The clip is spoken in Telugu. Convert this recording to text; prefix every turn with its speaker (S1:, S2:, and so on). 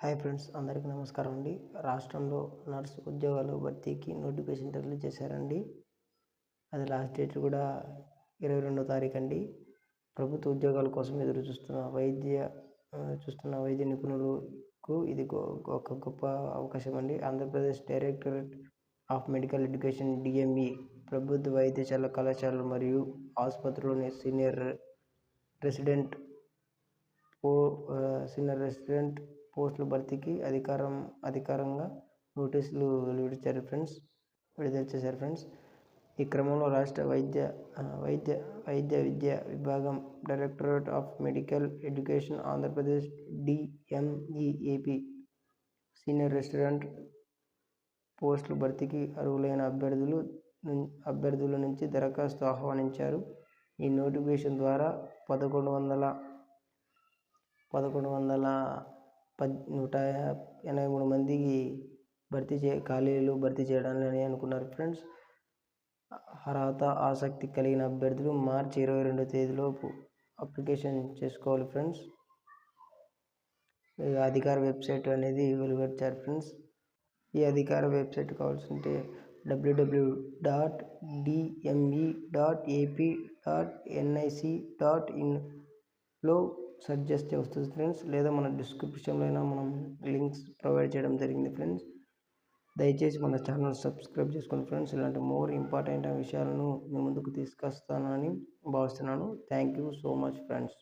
S1: హాయ్ ఫ్రెండ్స్, అందరికీ నమస్కారం అండి. రాష్ట్రంలో నర్సు ఉద్యోగాల భర్తీకి నోటిఫికేషన్ రిలీజ్ చేశారండి. అది లాస్ట్ డేట్ కూడా 22వ తారీఖు అండి. ప్రభుత్వ ఉద్యోగాల కోసం ఎదురు చూస్తున్న వైద్య నిపుణులకు ఇది ఒక గొప్ప అవకాశం అండి. Andhra Pradesh directorate of medical education DME ప్రభుత్వ వైద్యశాల కళాశాలలు మరియు ఆసుపత్రుల్లోని సీనియర్ రెసిడెంట్ పోస్టుల భర్తీకి అధికారంగా నోటీసులు విడుదల చేశారు ఫ్రెండ్స్. ఈ క్రమంలో రాష్ట్ర వైద్య విద్యా విభాగం directorate of medical education Andhra Pradesh DMEAP senior resident పోస్టుల భర్తీకి అర్హులైన అభ్యర్థుల నుంచి దరఖాస్తు ఆహ్వానించారు. ఈ నోటిఫికేషన్ ద్వారా 183 మందికి ఖాళీలు భర్తీ చేయాలని అనుకున్నారు ఫ్రెండ్స్. అర్హత ఆసక్తి కలిగిన అభ్యర్థులు మార్చి 22వ తేదీలోపు అప్లికేషన్ చేసుకోవాలి ఫ్రెండ్స్. అధికార వెబ్సైట్ అనేది వెలువచ్చారు ఫ్రెండ్స్. ఈ అధికార వెబ్సైట్ కావాల్సింటే www.dme.ap.nic.in సెర్చ్ చేస్తే వస్తుంది ఫ్రెండ్స్. లేదా మన డిస్క్రిప్షన్లో అయినా మనం లింక్స్ ప్రొవైడ్ చేయడం జరిగింది ఫ్రెండ్స్. దయచేసి మన ఛానల్ సబ్స్క్రైబ్ చేసుకోండి ఫ్రెండ్స్. ఇలాంటి మోర్ ఇంపార్టెంట్ విషయాలను మీ ముందుకు తీసుకొస్తానని భావిస్తున్నాను. Thank you so much friends.